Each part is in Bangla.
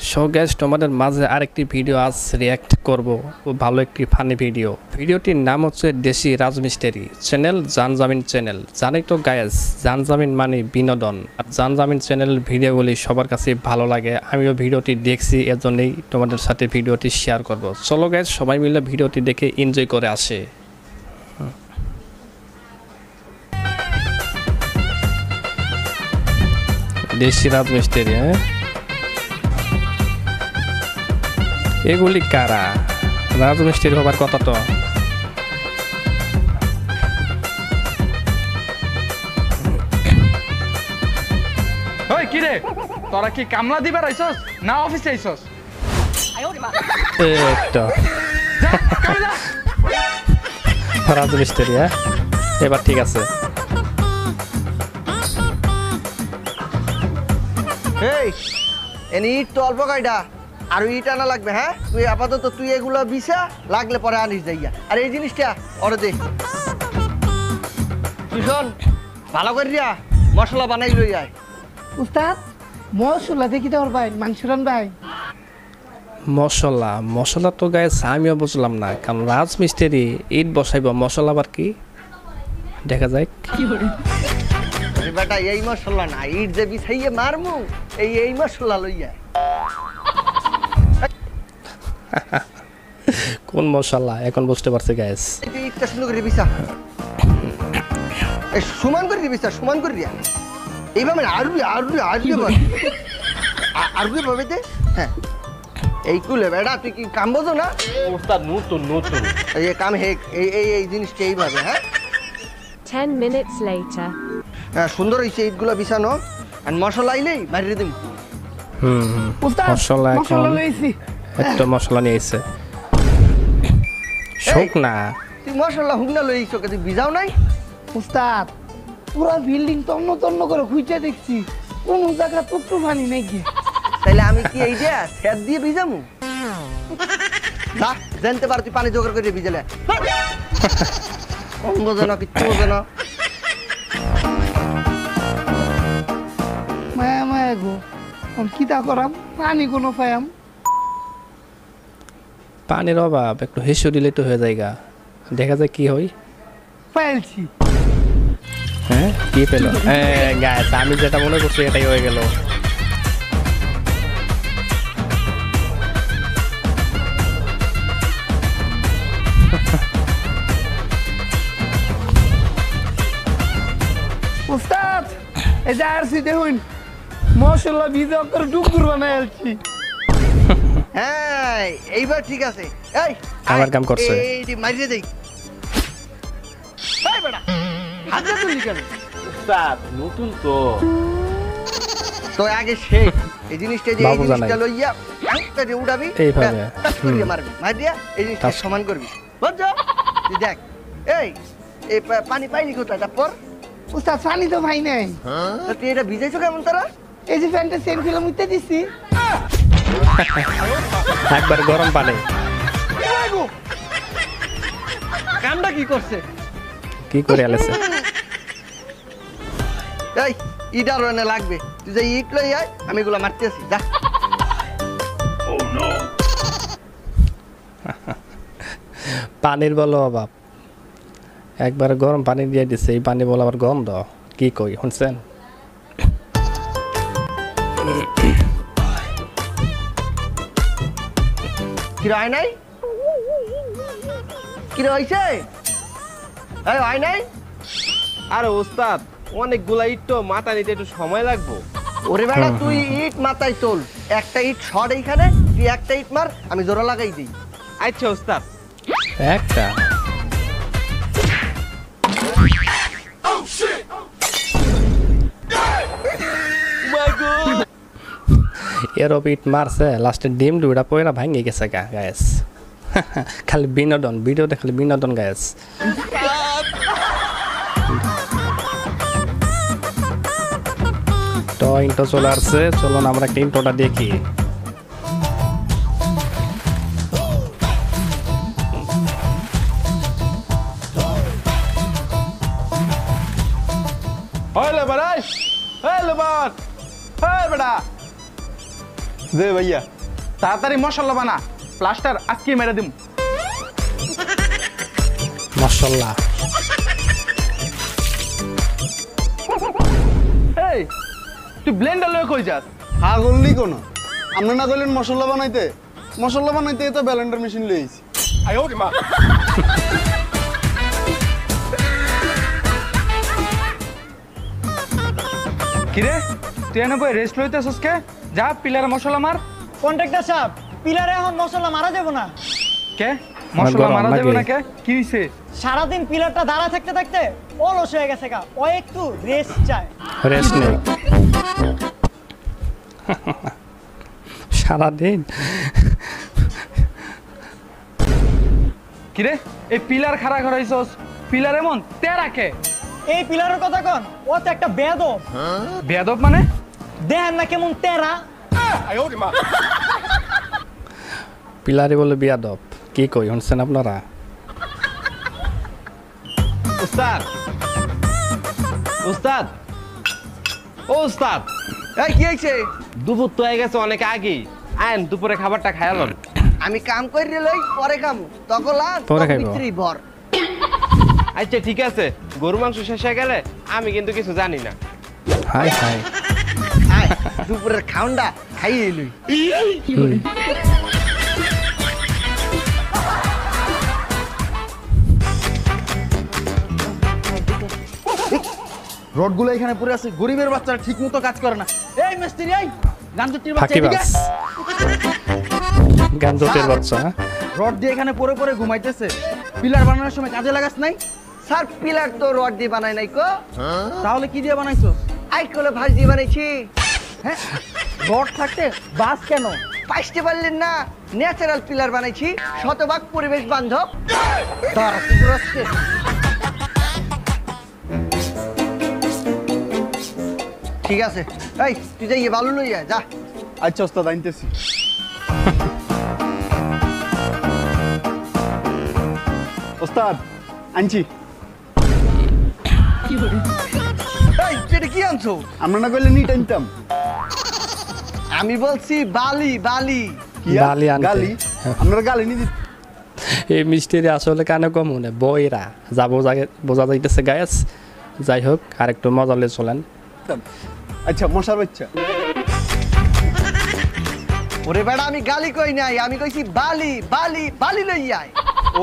সো গাইস তোমাদের মাঝে আরেকটি ভিডিও আজ রিঅ্যাক্ট করব, খুব ভালো একটি ফানি ভিডিও। ভিডিওটির নাম হচ্ছে দেশি রাজমিস্ত্রি, চ্যানেল জানজামিন চ্যানেল। জানি তো গাইস, জানজামিন মানে বিনোদন, আর জানজামিন চ্যানেলের ভিডিওগুলি সবার কাছে ভালো লাগে। আমিও ভিডিওটি দেখছি, এর জন্যই তোমাদের সাথে ভিডিওটি শেয়ার করব। চলো গাইস সবাই মিলে ভিডিওটি দেখে এনজয় করে আসে। দেশি রাজমিস্ত্রি, হ্যাঁ এগুলি কারা? রাজমিস্ত্রি হবার কথা তো। ওই কি রে, তোরা কি কামলা দিবার আইছস না অফিসে আইছস? তো রাজমিস্ত্রি, হ্যাঁ এবার ঠিক আছে। এই এনে ইট তো অল্প কয়টা, আর ইট আনা লাগবে। হ্যাঁ তুই আপাতত তুই এগুলো বিছা, লাগলে পরে আনিস যাইয়া। আর এই জিনিসটা ওরে দে, তুই শোন ভালো করিয়া মশলা বানাই লই আয়। উস্তাদ মশলা দেখি তো ভাই মানসুরান ভাই। মশলা তো গায়ে আমিও বুঝলাম না, কারণ রাজমিস্ত্রি ইট বসাইব, মশলা আবার কি দেখা যায়। বেটা এই মশলা না, ইট যে বিছাইয়ে মারমু এই মশলা লইয়া। কোন মশলা এখন বুঝতে পারছি গাইস। ইটটা সুন্দর করে বিছা, সমান করে দিবি, সমান করে দিয়া। এইভাবে আরবি ভাবে দে। হ্যাঁ এই কুলে বেটা, তুই কি কাম বোঝো না? ওস্তাদ নতুন এই কাম হে এই জিনিসটা এইভাবে। হ্যাঁ 10 minutes later. হ্যাঁ সুন্দর হয়েছে ইটগুলো বিছানো। আর মশলা আইলেই বাইরে দিম। উস্তাদ মশলা মশলা লইছি। একটা মশলা নিয়ে এসে শোক না। তুই মশলা হুগনা লই আইছো, তুই ভিজাও নাই? উস্তাদ পুরো বিল্ডিং তন্ন তন্ন করে খুঁজে দেখছি, কোন জায়গা টুকটু পানি নাই কি। তাইলে আমি কি এই যে স্যাপ দিয়ে ভিজামু? না জানতে পার তুই পানি জোগাড় করে ভিজালে কম বোঝে না, কিচ্ছু বোঝে না। মায়া মায়া গো, কিতা করাম, পানি কোনো পায়াম। পানির অভাব, একটু হেসু দিলে তো হয়ে যায়, দেখা যায় কি হয়। পাইলছি। হ্যাঁ কি পেল? হ্যাঁ গাইস আমি যেটা মনে করছি এটাই হয়ে গেল। উস্তাদ এই যে আসছি দেখুন, মশলা ভিজা করে ডুকুর বানাই আলছি। হ্যাঁ এইবার ঠিক আছে। এই আমার কাম করছে। এই মারিয়ে দেই। এই বেটা হাতে তুলি কেন? ওস্তাদ নতুন তো তো আগে শেখ এই জিনিসটা, যে এই বাবু জানাই। জিনিসটা লইয়া আঙ্কারে উড়াবি, এইভাবে। টাচ করিয়ে মারবি, মারিয়া এই জিনিসটা সমান করবি, বুঝছো? তুই দেখ এই এই পানি পাইনি কোথায়? তারপর উস্তাদ পানি তো ভাই নাই। তা তুই এটা ভিজাইছো কেমন তারা? এই যে ফ্যানটা সেম ফিল্ম উঠতে দিচ্ছি। একবার গরম পানি। কামটা কি করছে? কি করে আলেছে? এই ইট আরো এনে লাগবে, তুই যে ইট লই আয়, আমি এগুলো মারতে আসি। যা পানির বলো অভাব, একবার গরম পানি দিয়ে দিছে, এই পানি বলো আবার গন্ধ। কি কই শুনছেন? কি হয় নাই? কি হয়েছে? এই হয় নাই? আরে ওস্তাদ অনেকগুলা ইট তো মাথা নিতে একটু সময় লাগবো। ওরে বেটা তুই ইট মাথায় তোল, একটা ইট শর্ট এইখানে, তুই একটা ইট মার, আমি জোড়া লাগাই দিই। আচ্ছা ওস্তাদ। একটা এরও পিট মারছে, লাস্টে ডিম দুইটা পয়লা ভাঙে গেছে গায়েস। খালি বিনোদন, ভিডিওতে খালি বিনোদন গায়েস। তো ইন্টো চলে আসছে, চলুন আমরা একটা ইন্টোটা দেখি। লেবার, লেবার, বেটা দে ভাইয়া। তাড়াতাড়ি মশলা বানা, প্লাস্টার আজকে মেরে দিম। মাশাআল্লাহ। এই তুই ব্লেন্ডার লয়ে কই যাস? হ্যাঁ বললি কোনো, আপনি না কইলেন মশলা বানাইতে, মশলা বানাইতে তো ব্লেন্ডার মেশিন লইছি। কিরে তুই এনে বই রেস্ট লইতেছস কে? যা পিলারে মশলা মার। কন্ট্রাক্টর সাহেব, পিলারে এখন মশলা মারা যাবে না। কে মশলা গরম মারা যাবে নাকি? না কে? কি হইছে? সারাদিন পিলারটা দাঁড়া থাকতে থাকতে অলস হয়ে গেছে গা, ও একটু রেস্ট চায়। রেস্ট নেই সারাদিন। কিরে এই পিলার খাড়া করাইছস, পিলার এমন তেরা কে? এই পিলারের কথা কন, ও তো একটা বেয়াদব। বেয়াদব মানে? দেখেন না কেমন তেরা। পিলারে বলে বিয়াদব, কি কই শুনছেন আপনারা? উস্তাদ, উস্তাদ, ও উস্তাদ, এই কি হয়েছে? দুপুর তো হয়ে গেছে অনেক আগেই, আইন দুপুরে খাবারটা খায়ালন। আমি কাম করে লই পরে কাম তখন পরে খাইবো। ভিতরেই ভর। আচ্ছা ঠিক আছে, গরু মাংস শেষ হয়ে গেলে আমি কিন্তু কিছু জানি না। High high. আয় দুপুরের খাউন্ডা খাইয়ে লই। রডগুলো এখানে পড়ে আছে, গরিবের বাচ্চারা ঠিক মতো কাজ করে না। এই মিস্ত্রি, এই গাঞ্জটির বাচ্চা ফাঁকিবাজ, এদিকে। গাঞ্জটের বাচ্চা। রড দিয়ে এখানে পরে পরে ঘুমাইতেছে, পিলার বানানোর সময় কাজে লাগাস নাই? স্যার পিলার তো রড দিয়ে বানাই নাই কো। তাহলে কি দিয়ে বানাইছো? আইকলে ভাঁজ দিয়ে বানাইছি। হ্যাঁ, রড থাকতে বাস কেন? পাইতে পারলেন না, ন্যাচারাল পিলার বানাইছি, শতভাগ পরিবেশ বান্ধব। দাঁড়া, কুকুর আসছে। ঠিক আছে, এই তুই যাই বালু লই আয়, যা। আচ্ছা ওস্তাদ আনতেছি। ওস্তাদ আনছি। এই তুই কি আনছো? আমরা না কইলে নিট আনতাম। আমি বলছি বালি বালি। কিয়া? গালি আনতে। গালি? আপনারা গালি নি দিত। এই মিষ্টির আসলে কানে কম মনে বইরা যা বোঝা যাইতেছে গায়েস। যাই হোক, আর একটু মজালে চলেন। আচ্ছা মশার বাচ্চা। ওরে বেড়া আমি গালি কই নাই, আমি কইছি বালি বালি বালি লই আয়।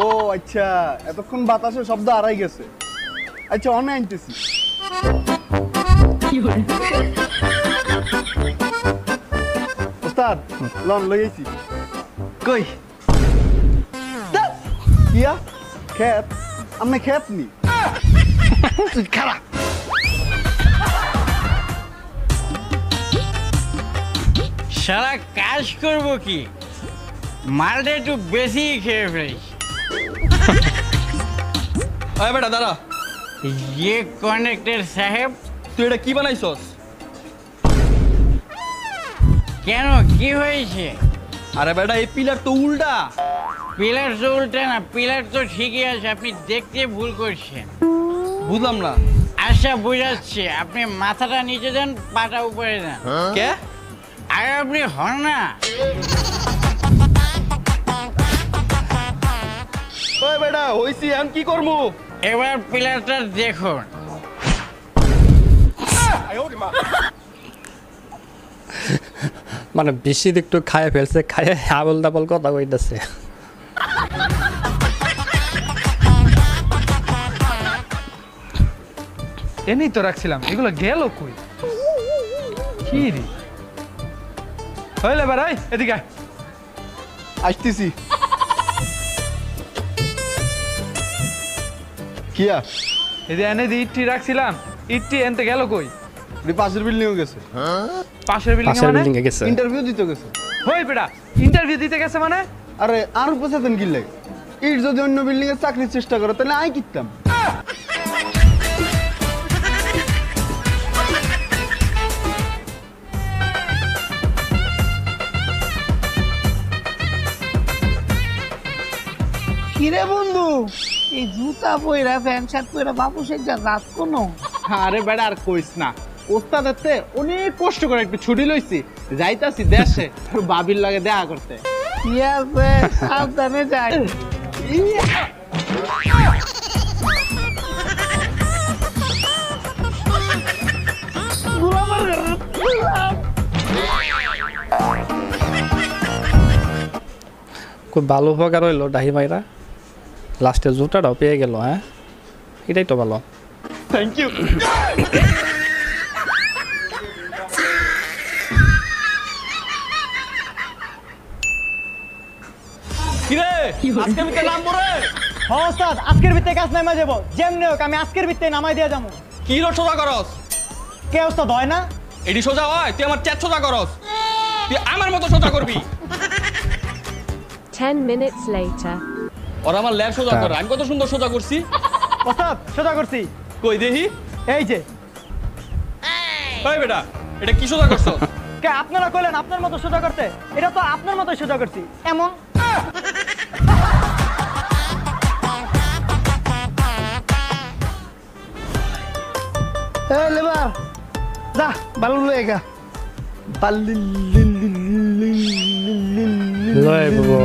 ও আচ্ছা, এতক্ষণ বাতাসের শব্দ আড়াই গেছে। আচ্ছা অনে আনতেছি। ওস্তাদ লন লইছি। কই কিয়া? খেত? আপনি খেত নি? তুই খারাপ। সারা কাজ করব কি, মালটা একটু বেশি খেয়ে ফেলিস। আয় বেটা দাঁড়া, যে কন্ডাক্টর সাহেব, তুই এটা কি বানাইছস? কেন কি হয়েছে? আরে বেটা এই পিলার তো উল্টা। পিলার তো উল্টা না, পিলার তো ঠিকই আছে, আপনি দেখতে ভুল করছেন। বুঝলাম না। আচ্ছা বুঝাচ্ছি, আপনি মাথাটা নিচে দেন, পাটা উপরে দেন। কে? আর আপনি হন না। ওই বেটা হইছি, এখন কি করবো? এবার পিলারটা দেখুন। মানে বেশি একটু খায় ফেলছে, খায় আবল দাবল কথা কইতেছে। এনেই তো রাখছিলাম, এগুলো গেল কই? কি রে হইলে বেড়াই এদিকে আয়। আসতেছি। কিয়া? এই যে এনে দিয়ে ইটটি রাখছিলাম, ইটটি এনতে গেল কই? পাশের বিল্ডিং গেছে। পাশের বিল্ডিং পাশের মানে? বিল্ডিং এ গেছে। ইন্টারভিউ দিতে গেছে। হই বেটা ইন্টারভিউ দিতে গেছে মানে? আরে আর পৌঁছাতেন কি লাগে? ইট যদি অন্য বিল্ডিং এ চাকরির চেষ্টা করে তাহলে আই কিতাম। কিরে বন্ধু, এই জুতা পইরা প্যান্ট শার্ট পইরা বাবুসের যা রাত কোনো। আরে বেটা আর কইস না, ওস্তাদের তে অনেক কষ্ট করে একটু ছুটি লইছি, যাইতাছি দেশে বাবির লাগে দেখা করতে। কি আছে সাবধানে যাই। খুব ভালো উপকার হইলো ডাহি মাইরা, লাস্টে জুতাটাও পেয়ে গেল। হ্যাঁ, এটাই তো ভালো। Thank you. কিরে আজকে আমি নামবো রে। হ্যাঁ ওস্তাদ, আজকের ভিত্তে কাজ নামাই দেবো, যেমনি হোক আমি আজকের ভিত্তে নামাই দিয়ে যাবো। কি রোড সোজা করস? কে ওস্তাদ হয় না? এডি সোজা হয়, তুই আমার চেত সোজা করস, তুই আমার মতো সোজা করবি। 10 minutes later. ওরা আমার ল্যাব সোজা করে, আমি কত সুন্দর সোজা করছি। ওস্তাদ সোজা করছি। কই দেখি। এই যে। ওই বেটা, এটা কি সোজা করছ? কে আপনারা কইলেন আপনার মতো সোজা করতে? এটা তো আপনার মতোই সোজা করছি। এমন এই লেবার যা ভালো লেগা। লয় বাবু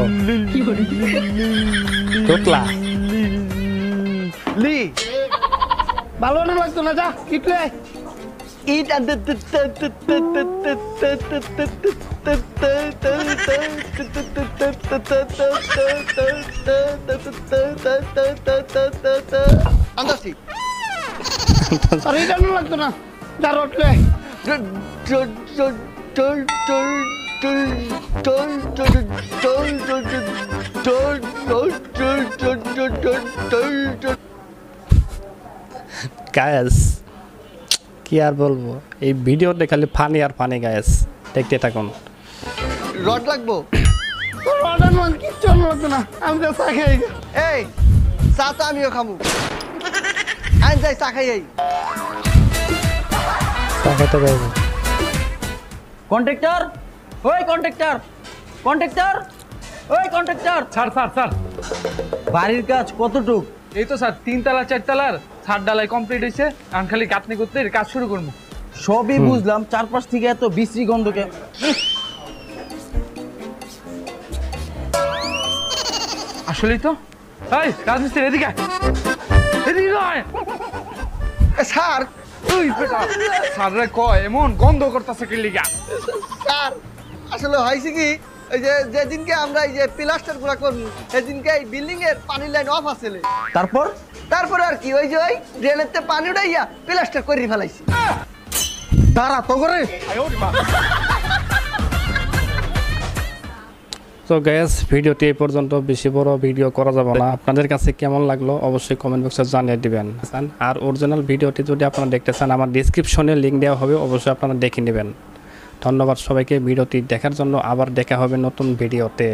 টোকলা লি ভালো না লাগতো না, যা ইটলে ইট আনতে আন্দাসি আর এটা না লাগতো না, যা রটলে গায়েস কি আর বলবো, এই ভিডিওতে খালি ফানি আর ফানি গায়েস, দেখতে থাকুন। রড লাগবো? রডের মান কিচ্ছু লাগতো না, আমি তো চা খাই। এই চা তো আমিও খামু, আইন যাই চা খাই। দেখাতে পারবো কন্ট্রাক্টর, ওই কন্ট্রাক্টর, কন্ট্রাক্টর, ওই কন্ট্রাক্টর। স্যার স্যার স্যার, বাড়ির কাজ কতটুক? এই তো স্যার 3 তলা 4 তলার ছাদ ডালাই কমপ্লিট হয়েছে, এখন খালি গাঁথনি করতে কাজ শুরু করবো। সবই বুঝলাম, চারপাশ থেকে এত বিশ্রী গন্ধকে। আসলেই তো। এই রাজমিস্ত্রি এদিকে আয়। এদিকে আয়। স্যার ওই বেটা, স্যার রে কয় এমন গন্ধ করতেছে কি লিগা? স্যার আসলে হয়েছে কি, ওই যে যেদিনকে আমরা এই যে প্লাস্টার গুলা করবো সেদিনকে এই বিল্ডিং এর পানির লাইন অফ আছে। তারপরে আর কি, ওই যে ওই ড্রেনের তে পানি উঠাইয়া প্লাস্টার করে ফেলাইছি। তারা তো করে তো গ্যাস ভিডিওটি এই পর্যন্ত, বেশি বড় ভিডিও করা যাবে না। আপনাদের কাছে কেমন লাগলো অবশ্যই কমেন্ট বক্সে জানিয়ে দিবেন। আর অরিজিনাল ভিডিওটি যদি আপনারা দেখতে চান, আমার ডিসক্রিপশনে লিঙ্ক দেওয়া হবে, অবশ্যই আপনারা দেখে নেবেন। ধন্যবাদ সবাইকে ভিডিওটি দেখার জন্য। আবার দেখা হবে নতুন ভিডিওতে।